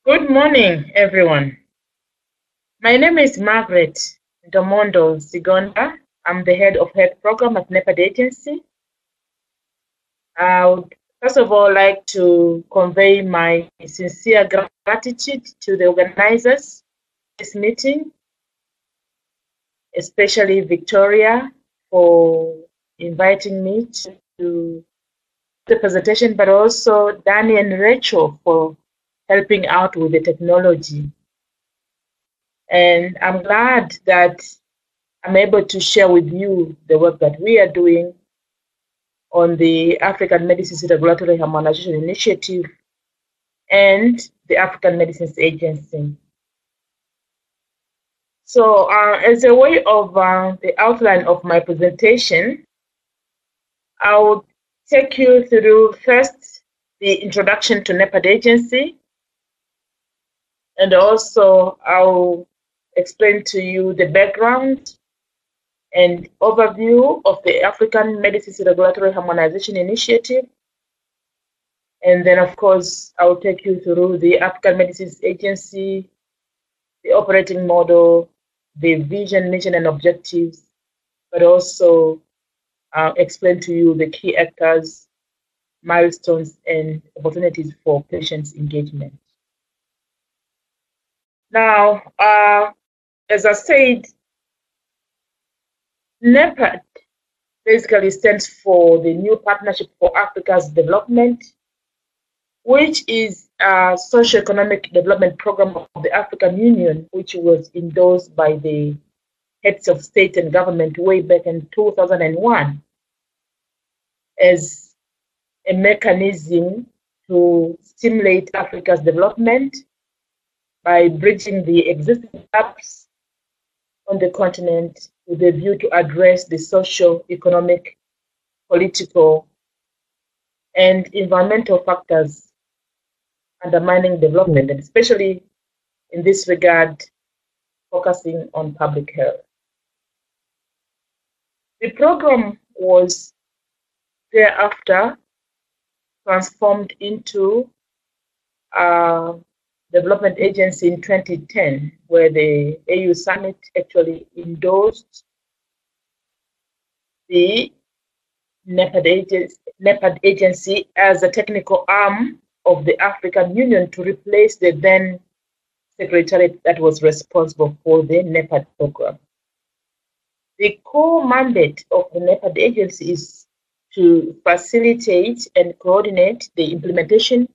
Good morning, everyone. My name is Margareth Ndomondo, Uganda. I'm the head of health program at NEPAD agency. I would first of all like to convey my sincere gratitude to the organizers of this meeting, especially Victoria for inviting me to the presentation, but also Danny and Rachel for helping out with the technology. And I'm glad that I'm able to share with you the work that we are doing on the African Medicines Regulatory Harmonization Initiative and the African Medicines Agency. So as a way of the outline of my presentation, I will take you through first the introduction to NEPAD agency, and also I'll explain to you the background and overview of the African Medicines Regulatory Harmonization Initiative. And then, of course, I will take you through the African Medicines Agency, the operating model, the vision, mission, and objectives, but also explain to you the key actors, milestones, and opportunities for patients' engagement. Now, as I said, NEPAD basically stands for the New Partnership for Africa's Development, which is a socio-economic development program of the African Union, which was endorsed by the heads of state and government way back in 2001 as a mechanism to stimulate Africa's development by bridging the existing gaps on the continent with a view to address the socio-economic, political, and environmental factors undermining development, and especially in this regard, focusing on public health. The program was thereafter transformed into a development agency in 2010, where the AU Summit actually endorsed the NEPAD agency as a technical arm of the African Union to replace the then secretariat that was responsible for the NEPAD program. The core mandate of the NEPAD agency is to facilitate and coordinate the implementation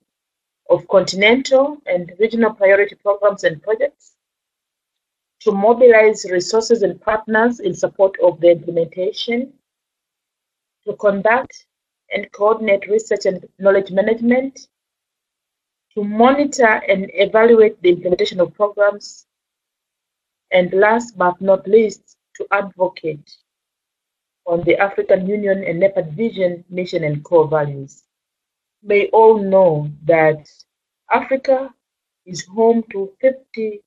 of continental and regional priority programs and projects, to mobilize resources and partners in support of the implementation, to conduct and coordinate research and knowledge management, to monitor and evaluate the implementation of programs, and last but not least, to advocate on the African Union and NEPAD vision, mission, and core values. We all know that Africa is home to 15%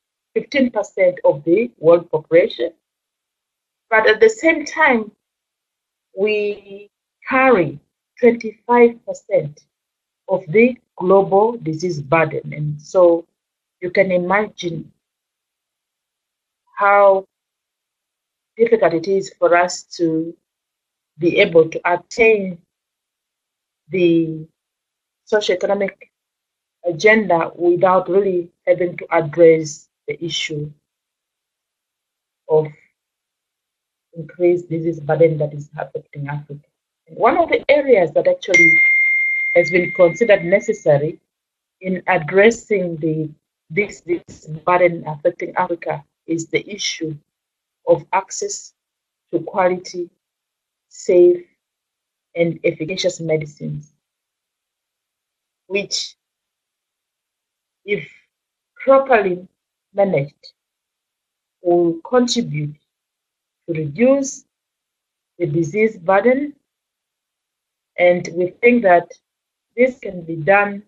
of the world population, but at the same time, we carry 25% of the global disease burden. And so you can imagine how difficult it is for us to be able to attain the socioeconomic agenda without really having to address the issue of increased disease burden that is affecting Africa. And one of the areas that actually has been considered necessary in addressing this burden affecting Africa is the issue of access to quality, safe, and efficacious medicines, which, if properly managed, will contribute to reduce the disease burden. And we think that this can be done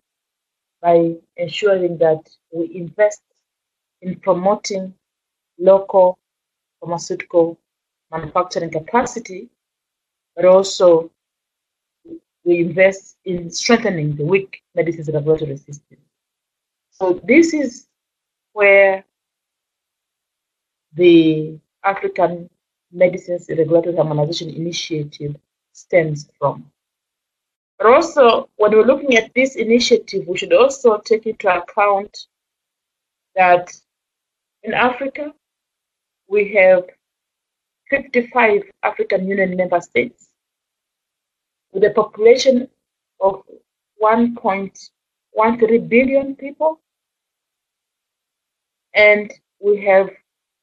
by ensuring that we invest in promoting local pharmaceutical manufacturing capacity, but also we invest in strengthening the weak medicines laboratory system. So this is where the African Medicines Regulatory Harmonization Initiative stems from. But also, when we're looking at this initiative, we should also take into account that in Africa, we have 55 African Union member states with a population of 1.13 billion people. And we have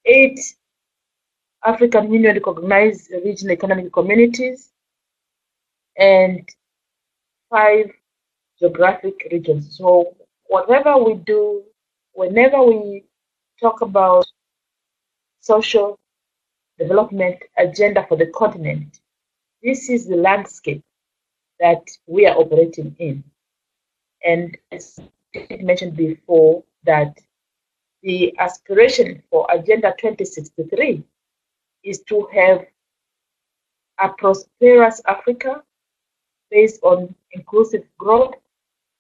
8 African Union recognized regional economic communities and 5 geographic regions. So whatever we do, whenever we talk about social development agenda for the continent, this is the landscape that we are operating in. And as I mentioned before, that the aspiration for Agenda 2063 is to have a prosperous Africa based on inclusive growth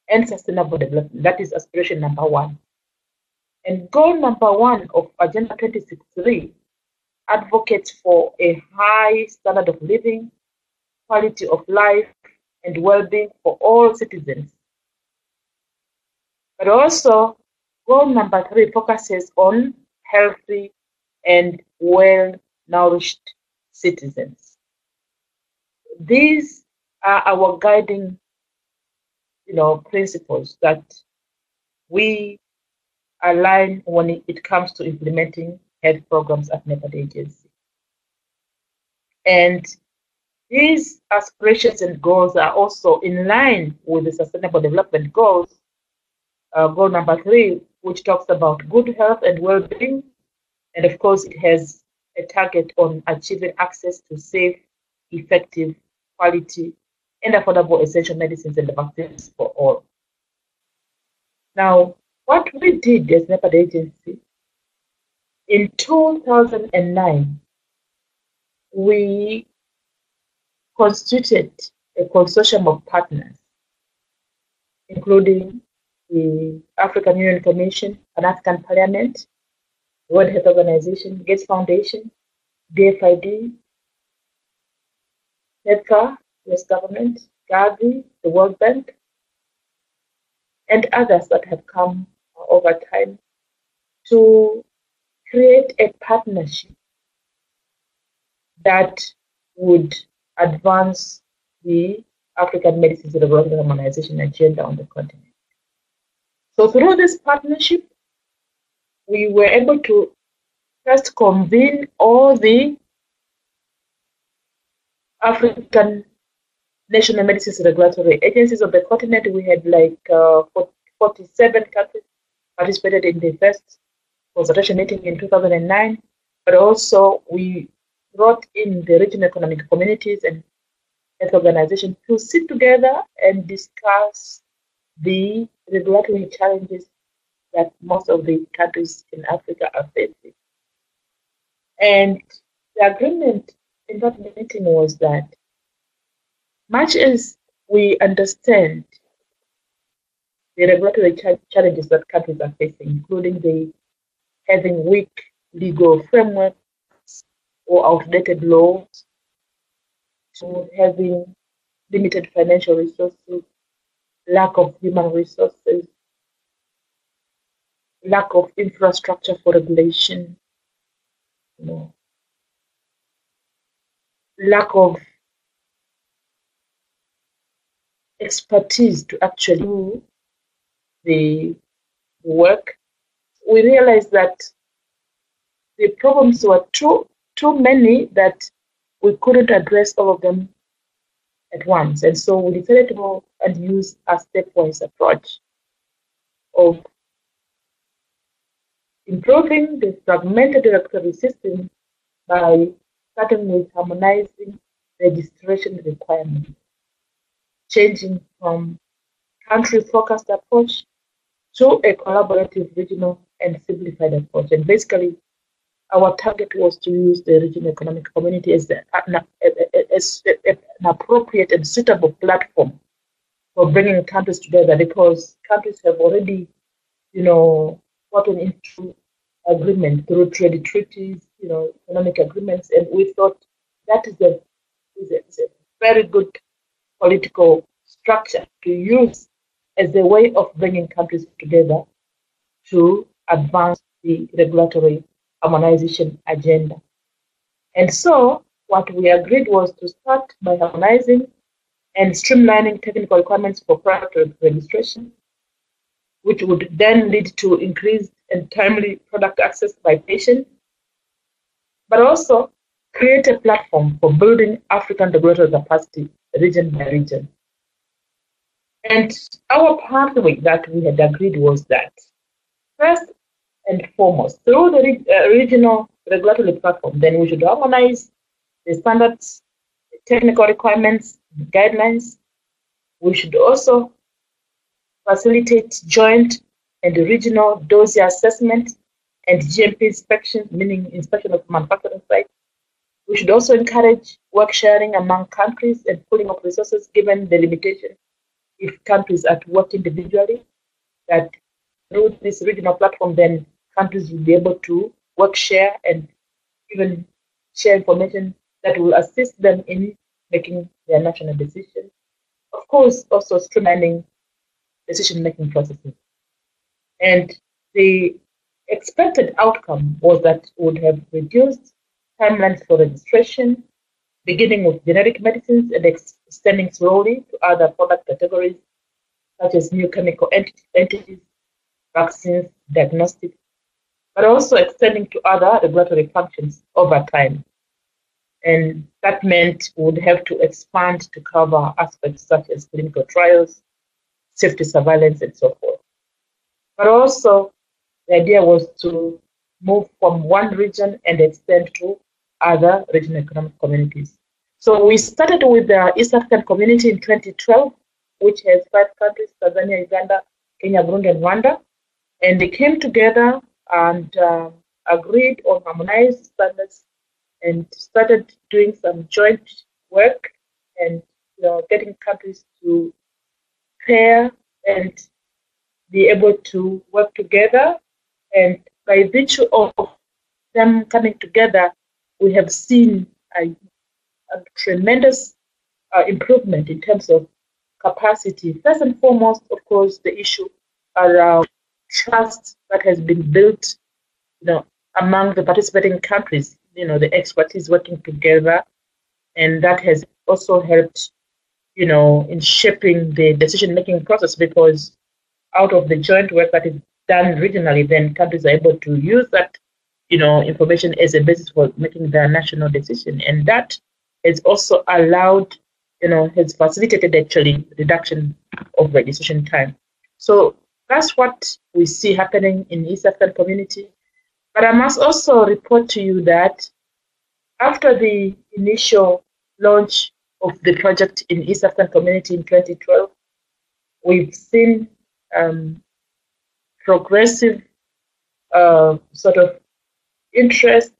and sustainable development. That is aspiration number 1. And goal number 1 of Agenda 2063 advocates for a high standard of living, quality of life, and well-being for all citizens. But also, goal number 3 focuses on healthy and well-nourished citizens. These are our guiding, principles that we align when it comes to implementing health programs at NEPAD agency. And these aspirations and goals are also in line with the Sustainable Development Goals, goal number 3, which talks about good health and well-being. And of course, it has a target on achieving access to safe, effective, quality, and affordable essential medicines and vaccines for all. Now, what we did as NEPAD agency, in 2009, we constituted a consortium of partners, including the African Union Commission, Pan-African Parliament, World Health Organization, Gates Foundation, DFID, NEPCA, US government, Gavi, the World Bank, and others that have come over time to create a partnership that would advance the African Medicines Regulatory Harmonization agenda on the continent. So through this partnership, we were able to first convene all the African national medicines regulatory agencies of the continent. We had like 47 countries participated in the first consultation meeting in 2009, but also we brought in the regional economic communities and health organizations to sit together and discuss the regulatory challenges that most of the countries in Africa are facing. And the agreement in that meeting was that much as we understand the regulatory challenges that countries are facing, including the having weak legal frameworks or outdated laws, to having limited financial resources, lack of human resources, lack of infrastructure for regulation, lack of expertise to actually do the work. We realized that the problems were too many that we couldn't address all of them at once. And so we decided to go and use a stepwise approach of improving the fragmented regulatory system by starting with harmonizing registration requirements, changing from country-focused approach to a collaborative, regional, and simplified approach. And basically, our target was to use the regional economic community as an appropriate and suitable platform for bringing countries together, because countries have already gotten into agreement through trade treaties, economic agreements, and we thought that is a very good political structure to use as a way of bringing countries together to advance the regulatory harmonization agenda. And so what we agreed was to start by harmonizing and streamlining technical requirements for product registration, which would then lead to increased and timely product access by patients, but also create a platform for building African regulatory capacity region by region. And our pathway that we had agreed was that first and foremost, through the regional regulatory platform, then we should harmonize the standards, the technical requirements, the guidelines. We should also facilitate joint and regional dossier assessment and GMP inspection, meaning inspection of manufacturing sites. We should also encourage work sharing among countries and pooling of resources given the limitation if countries are to work individually, that through this regional platform, then countries will be able to work, share, and even share information that will assist them in making their national decisions. Of course, also streamlining decision-making processes. And the expected outcome was that it would have reduced timelines for registration, beginning with generic medicines and extending slowly to other product categories, such as new chemical entities, vaccines, diagnostics, but also extending to other regulatory functions over time. And that meant we would have to expand to cover aspects such as clinical trials, safety surveillance, and so forth. But also, the idea was to move from one region and extend to other regional economic communities. So we started with the East African Community in 2012, which has 5 countries: Tanzania, Uganda, Kenya, Burundi, and Rwanda. And they came together and agreed on harmonized standards and started doing some joint work and getting countries to pair and be able to work together. And by virtue of them coming together, we have seen a tremendous improvement in terms of capacity. First and foremost, of course, the issue around trust that has been built, among the participating countries, the expertise working together, and that has also helped, in shaping the decision-making process, because out of the joint work that is done regionally, then countries are able to use that, information as a basis for making their national decision, and that has also allowed, has facilitated actually reduction of registration time. So that's what we see happening in the East African Community. But I must also report to you that after the initial launch of the project in East African Community in 2012, we've seen progressive sort of interest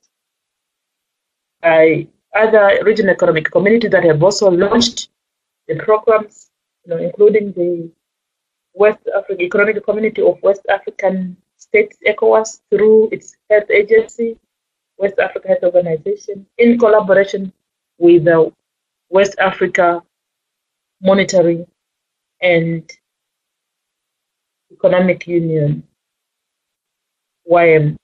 by other regional economic communities that have also launched the programs, including the West African Economic Community of West African States, ECOWAS, through its health agency, West Africa Health Organization, in collaboration with the West Africa Monetary and Economic Union, YM.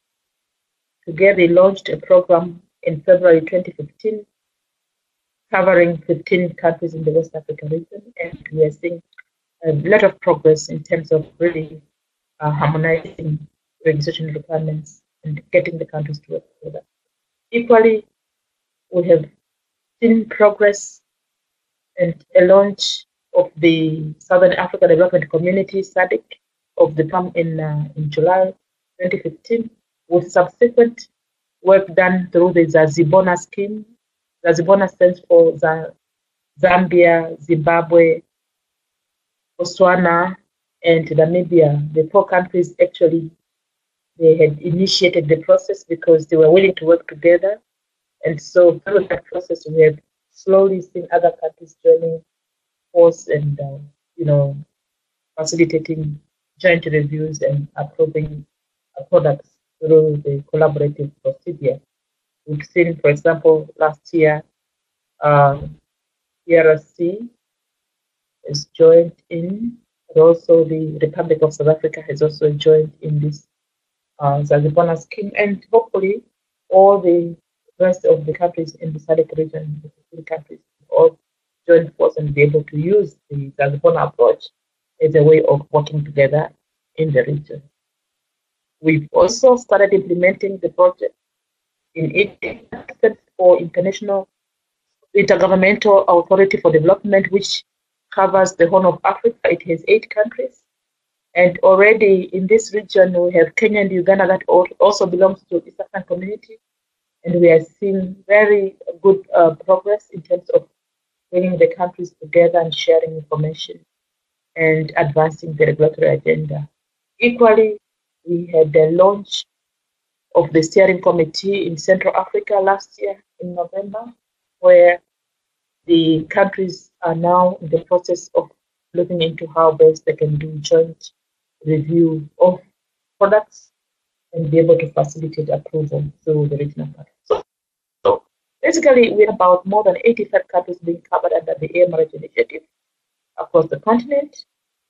Together, they launched a program in February 2015, covering 15 countries in the West Africa region, and we are seeing a lot of progress in terms of really harmonizing registration requirements and getting the countries to work together. Equally, we have seen progress and a launch of the Southern Africa Development Community, SADC, of the PAM in July 2015, with subsequent work done through the Zazibona scheme. Zazibona stands for Zambia, Zimbabwe, Botswana, and Namibia. The 4 countries actually, they had initiated the process because they were willing to work together. And so through that process, we have slowly seen other countries joining force and, facilitating joint reviews and approving products through the collaborative procedure. We've seen, for example, last year, DRC is joined in, and also the Republic of South Africa has also joined in this Zanzibar scheme, and hopefully all the rest of the countries in the SADC region, the 15 countries, all join force and be able to use the Zanzibar approach as a way of working together in the region. We've also started implementing the project in it for International Intergovernmental Authority for Development, which covers the Horn of Africa. It has 8 countries. And already in this region, we have Kenya and Uganda that also belongs to the East African community. And we are seeing very good progress in terms of bringing the countries together and sharing information and advancing the regulatory agenda. Equally, we had the launch of the steering committee in Central Africa last year in November, where the countries are now in the process of looking into how best they can do joint review of products and be able to facilitate approval through the regional partners. So basically, we have about more than 85 countries being covered under the AMRH initiative across the continent.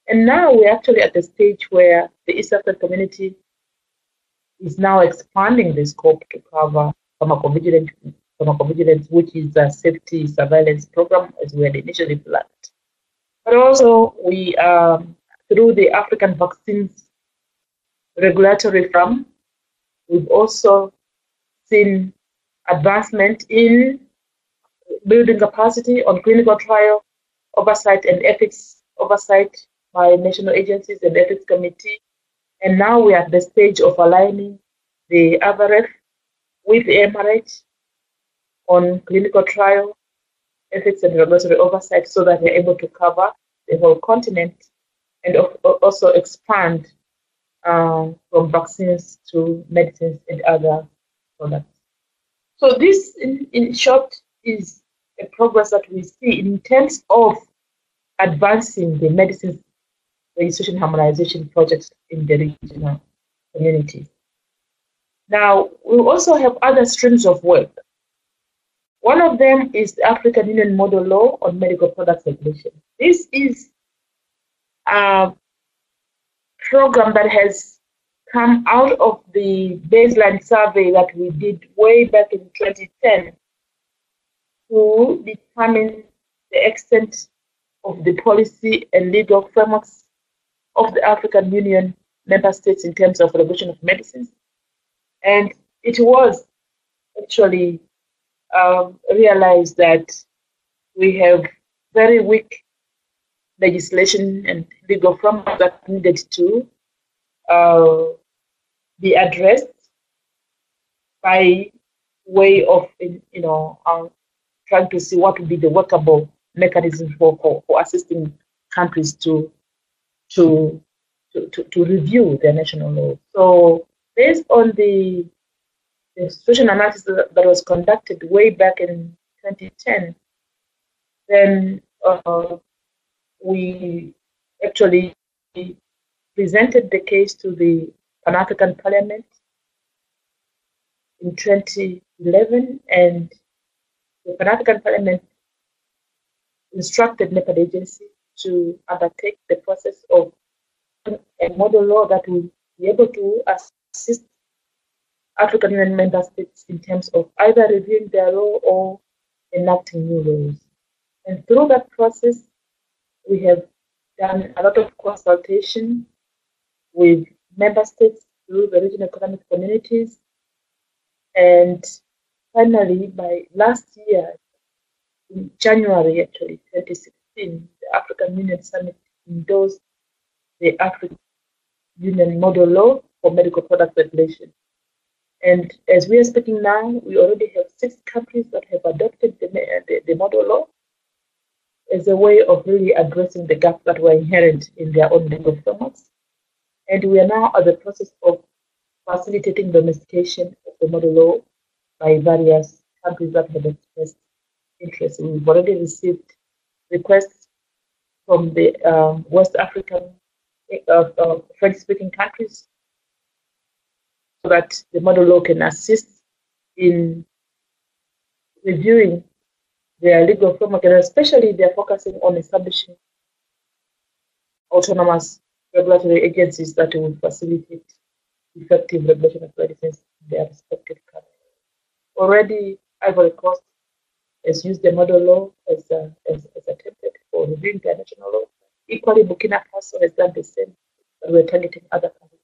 And now we're actually at the stage where the East African community is now expanding the scope to cover pharmacovigilance, which is a safety surveillance program, as we had initially planned. But also, we through the African vaccines regulatory reform, we've also seen advancement in building capacity on clinical trial oversight and ethics oversight by national agencies and ethics committee. And now we are at the stage of aligning the AVRF with the MRH on clinical trial ethics and regulatory oversight so that we're able to cover the whole continent and also expand from vaccines to medicines and other products. So this, in short, is a progress that we see in terms of advancing the medicines registration harmonization projects in the regional community. Now, we also have other streams of work. One of them is the African Union Model Law on Medical Products Regulation. This is a program that has come out of the baseline survey that we did way back in 2010 to determine the extent of the policy and legal frameworks of the African Union member states in terms of regulation of medicines. And it was actually realized that we have very weak legislation and legal framework that needed to be addressed by way of, trying to see what would be the workable mechanism for assisting countries to review their national law. So based on the situation analysis that was conducted way back in 2010, then we actually presented the case to the Pan-African Parliament in 2011, and the Pan-African Parliament instructed NEPAD agency to undertake the process of a model law that will be able to assist African Union member states in terms of either reviewing their law or enacting new laws. And through that process, we have done a lot of consultation with member states through the regional economic communities. And finally, by last year, in January, actually, 2016, the African Union Summit endorsed the African Union Model Law for Medical Product Regulation. And as we are speaking now, we already have 6 countries that have adopted the model law as a way of really addressing the gaps that were inherent in their own legal frameworks. And we are now at the process of facilitating domestication of the model law by various countries that have expressed interest. We've already received requests from the West African French-speaking countries, so that the model law can assist in reviewing their legal framework, and especially they're focusing on establishing autonomous regulatory agencies that will facilitate effective regulation of medicines in their respective countries. Already, Ivory Coast has used the model law as a template for reviewing their national law. Equally, Burkina Faso has done the same, but we're targeting other countries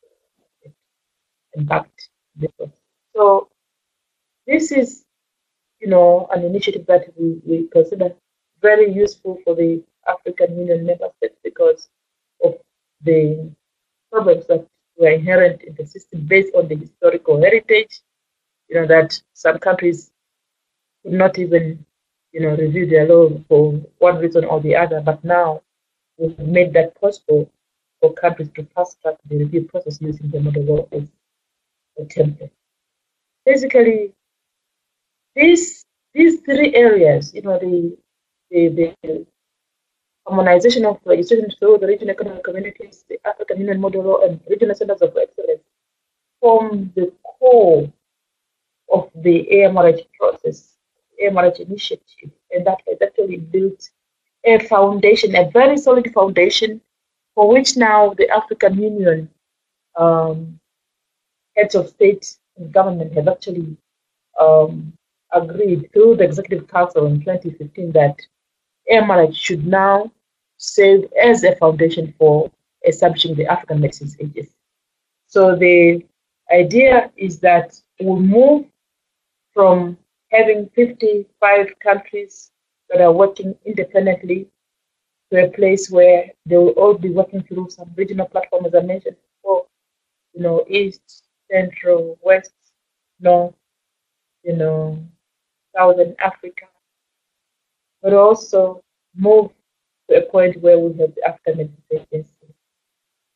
and backed this one. So this is, an initiative that we consider very useful for the African Union member states because of the problems that were inherent in the system based on the historical heritage, that some countries could not even, review their law for one reason or the other. But now we've made that possible for countries to fast track the review process using the model law as a template. Basically, these three areas, the harmonization of legislation through the regional economic communities, the African Union model law, and regional centers of excellence form the core of the AMRH process, AMRH initiative, and that has actually built a foundation, a very solid foundation, for which now the African Union heads of state and government have actually agreed through the Executive Council in 2015 that AMRH should now serve as a foundation for establishing the African Medicines Agency. So the idea is that we'll move from having 55 countries that are working independently to a place where they will all be working through some regional platform, as I mentioned before, East, Central, West, North, Southern Africa, but also move to a point where we have the African Medicines Agency.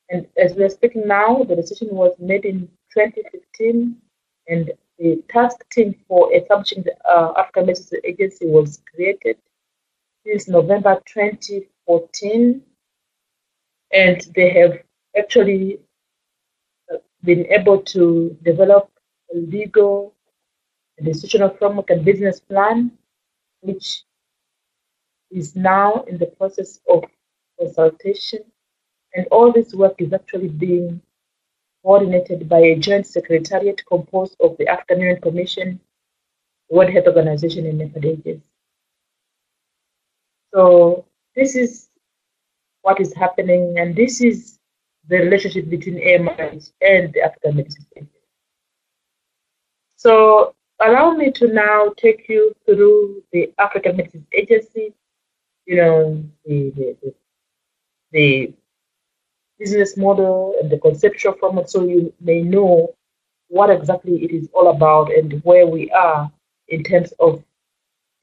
And as we are speaking now, the decision was made in 2015, and the task team for establishing the African Medicines Agency was created since November 2014, and they have actually been able to develop a legal and institutional framework and business plan, which is now in the process of consultation. And all this work is actually being coordinated by a joint secretariat composed of the African Union Commission, World Health Organization, and NEPAD agencies. So this is what is happening, and this is the relationship between AMRH and the African Medicines Agency. So allow me to now take you through the African Medicines Agency, the business model and the conceptual framework, so you may know what exactly it is all about and where we are in terms of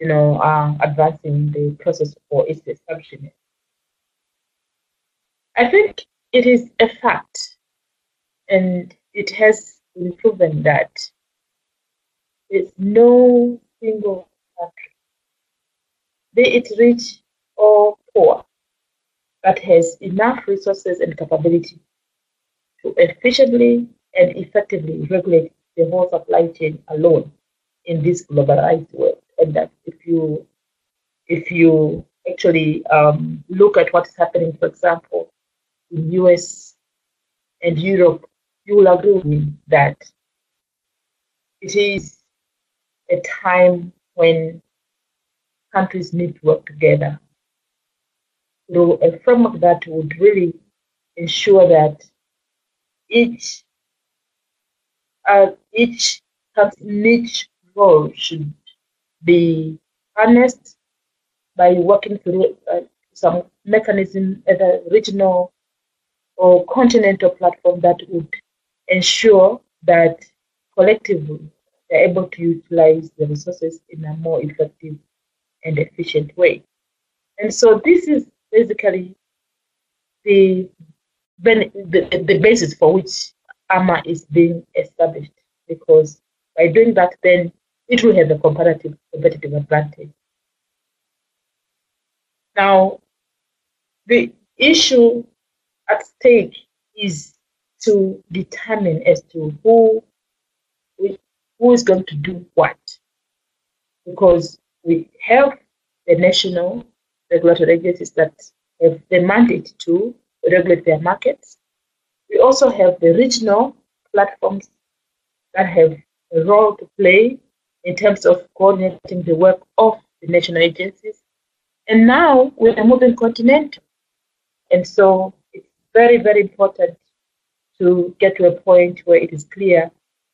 advancing the process for its establishment. I think it is a fact, and it has been proven that there's no single country, be it rich or poor, that has enough resources and capability to efficiently and effectively regulate the whole supply chain alone in this globalized world. And that if you actually look at what is happening, for example, in US and Europe, you will agree with me that it is a time when countries need to work together through a framework that would really ensure that each niche role should be harnessed by working through some mechanism, either regional or continental platform, that would ensure that collectively they're able to utilize the resources in a more effective and efficient way. And so this is basically the basis for which AMA is being established, because by doing that, then it will have a competitive advantage. Now, the issue at stake is to determine as to who is going to do what, because we have the national regulatory agencies that have the mandate to regulate their markets. We also have the regional platforms that have a role to play in terms of coordinating the work of the national agencies. And now we are moving continental. And so it's very, very important to get to a point where it is clear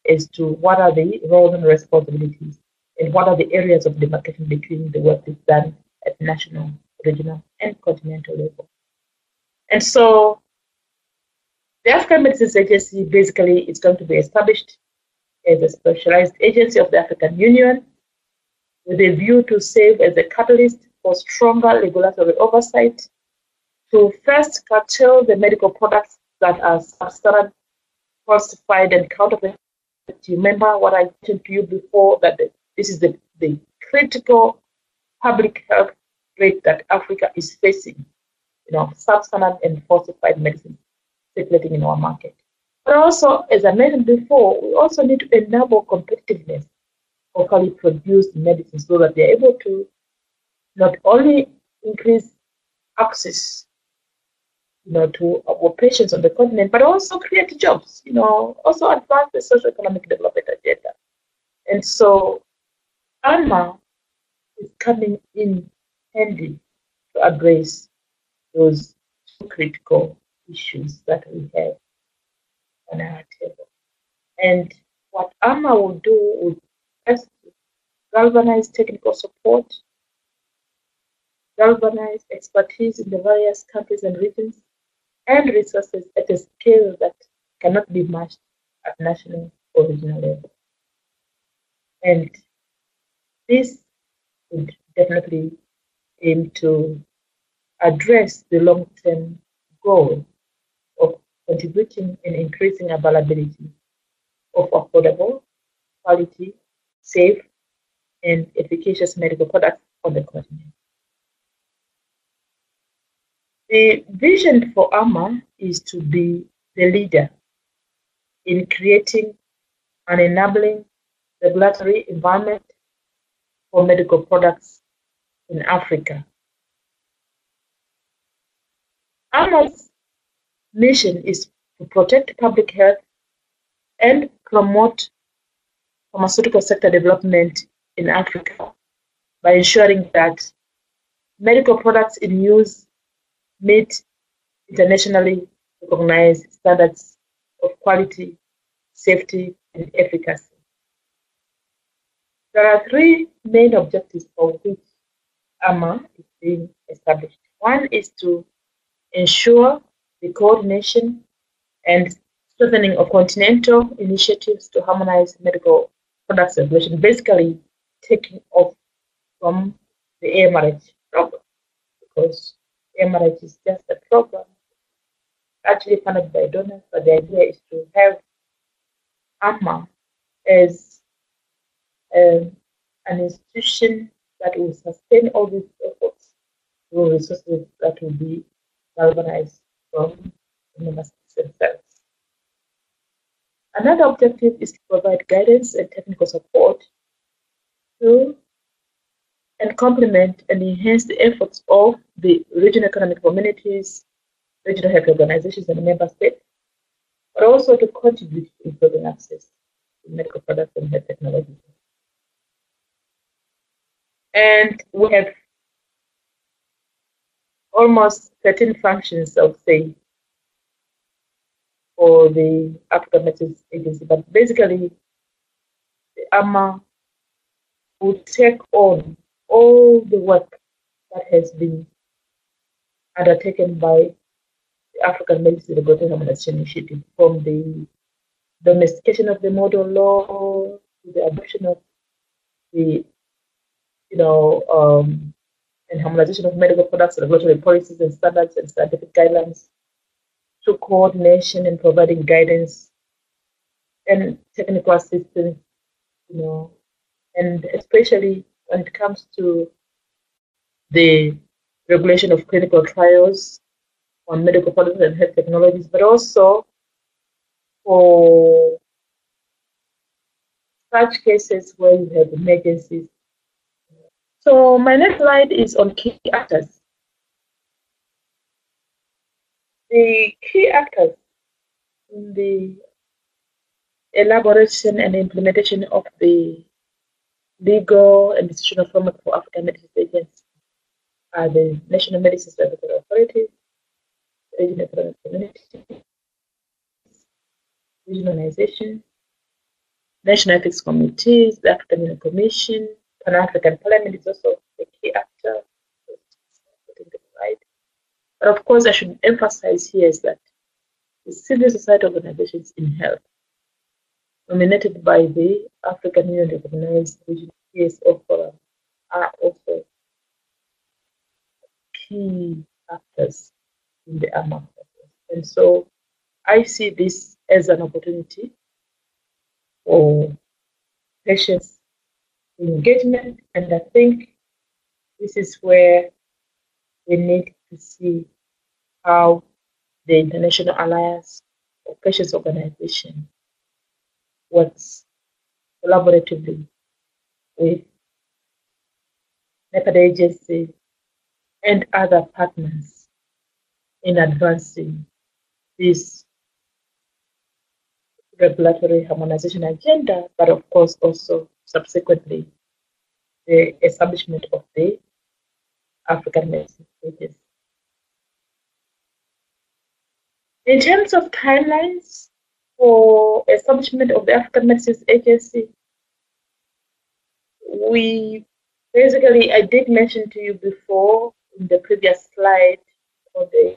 as to what are the roles and responsibilities and what are the areas of demarcation between the work that's done at national, regional, and continental level. And so the African Medicines Agency basically is going to be established as a specialized agency of the African Union with a view to serve as a catalyst for stronger regulatory oversight to first curtail the medical products that are substandard, falsified, and counterfeit. You remember what I mentioned to you before, that this is the critical public health threat that Africa is facing, substandard and falsified medicines circulating in our market. But also, as I mentioned before, we also need to enable competitiveness of locally produced medicines so that they're able to not only increase access to our patients on the continent, but also create jobs, also advance the socio-economic development agenda. And so AMA is coming in handy to address those critical issues that we have on our table. And what AMA will do will first galvanize technical support, galvanize expertise in the various countries and regions, and resources at a scale that cannot be matched at national or regional level. And this would definitely aim to address the long-term goal of contributing and increasing availability of affordable, quality, safe, and efficacious medical products on the continent. The vision for AMA is to be the leader in creating an enabling regulatory environment for medical products in Africa. AMA's mission is to protect public health and promote pharmaceutical sector development in Africa by ensuring that medical products in use meet internationally recognized standards of quality, safety, and efficacy. There are three main objectives for which AMA is being established. One is to ensure the coordination and strengthening of continental initiatives to harmonize medical products regulation, basically taking off from the AMRH program, because AMRH is just a program actually funded by donors, but the idea is to have AMA as an institution that will sustain all these efforts through resources that will be galvanized from the member states themselves. Another objective is to provide guidance and technical support to and complement and enhance the efforts of the regional economic communities, regional health organizations, and member states, but also to contribute to improving access to medical products and health technologies. And we have almost 13 functions, I would say, for the African Medicines Agency, but basically the AMA will take on all the work that has been undertaken by the African Medicine Regulatory Harmonization Initiative, from the domestication of the model law to the adoption of the and harmonization of medical products, regulatory policies and standards and scientific guidelines, to coordination and providing guidance and technical assistance, and especially when it comes to the regulation of clinical trials on medical products and health technologies, but also for such cases where you have emergencies. So my next slide is on key actors. The key actors in the elaboration and implementation of the legal and institutional framework for African medicines agencies are the National Medicines Regulatory Authority, regional economic community, regional organization, national ethics committees, the African Union Commission, Pan-African Parliament is also a key actor. But of course, I should emphasize here is that the civil society organizations in health, nominated by the African Union recognized regional PSO forum, are also key actors in the AMA process. And so I see this as an opportunity for patients' engagement, and I think this is where we need to see how the International Alliance of Patients Organization works collaboratively with NEPAD agency and other partners in advancing this regulatory harmonization agenda, but of course also subsequently the establishment of the African Medicines Agency. In terms of timelines for establishment of the African Medicines Agency, we basically, I did mention to you before in the previous slide on the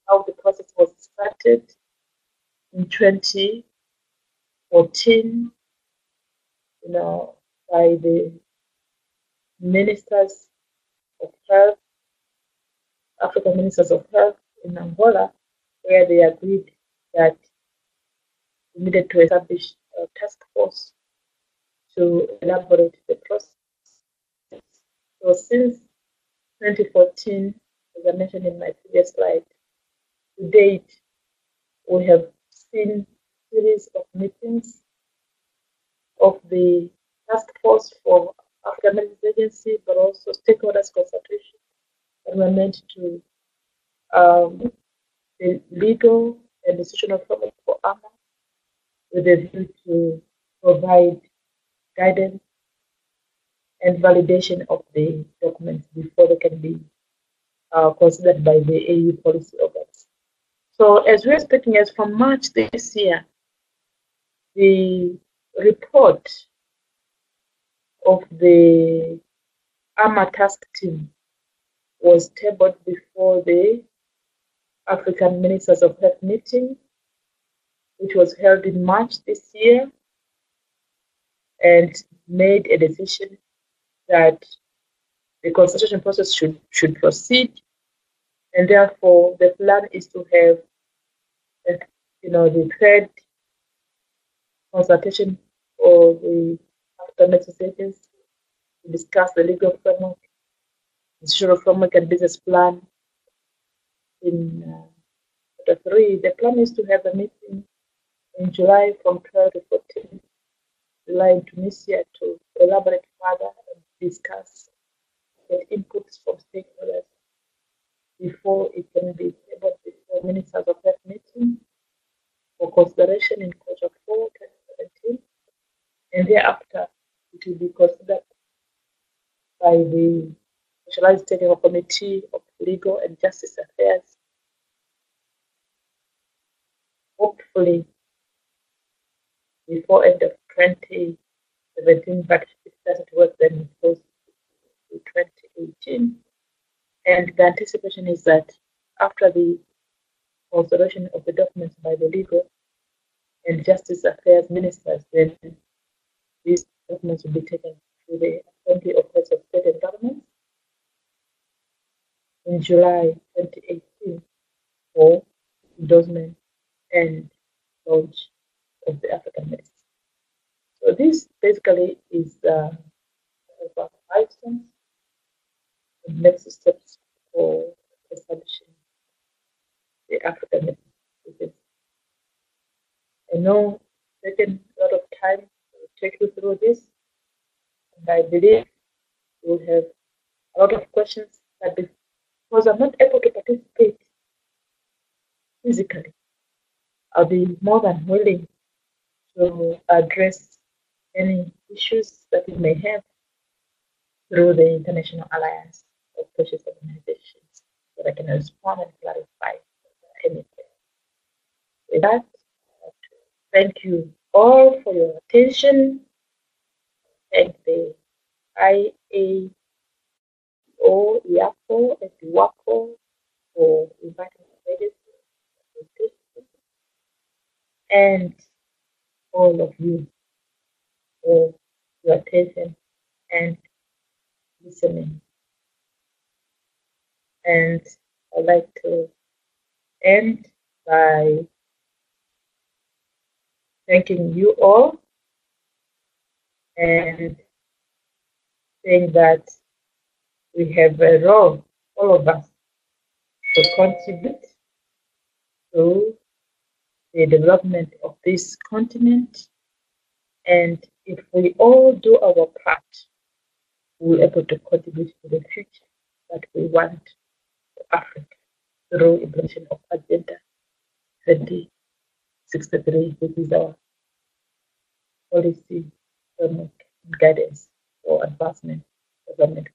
how the process was started in 2014, by the ministers of health, African ministers of health in Angola, where they agreed that we needed to establish a task force to elaborate the process. So since 2014, as I mentioned in my previous slide, to date, we have seen a series of meetings of the task force for African Medicines Agency, but also stakeholders consultation that were meant to the legal and institutional framework for AMA with a view to provide guidance and validation of the documents before they can be considered by the AU policy organs. So as we're speaking, as from March this year, the report of the AMA task team was tabled before the African Ministers of Health meeting, which was held in March this year, and made a decision that the consultation process should proceed, and therefore the plan is to have the third consultation for the African Medicines Agency to discuss the legal framework, institutional framework, and business plan. In quarter 3, the plan is to have a meeting in July from 12 to 14 July in Tunisia to elaborate further and discuss the inputs from stakeholders before it can be tabled before Ministers of Health meeting for consideration in quarter 4, 2017, and thereafter it will be considered by the Specialized Technical Committee of Legal and Justice Affairs, hopefully before end of 2017, but if it doesn't work, then it goes to 2018. And the anticipation is that after the consideration of the documents by the legal and justice affairs ministers, then these documents will be taken to the Assembly of Heads of State and Government in July 2018 for endorsement and launch of the African medicine. So this basically is about milestones and next steps for establishing the African business. I know it's taken a lot of time to take you through this, and I believe you'll have a lot of questions that because I'm not able to participate physically, I'll be more than willing to address any issues that you may have through the International Alliance of Precious Organizations, so that I can respond and clarify anything. With that, thank you all for your attention. Thank the IAO, IAPO, and WAPO for inviting me to this, and all of you for your attention and listening. And I'd like to end by thanking you all and saying that we have a role, all of us, to contribute to the development of this continent. And if we all do our part, we'll be able to contribute to the future that we want for Africa through implementation of Agenda 2063, which is our policy framework and guidance for advancement, development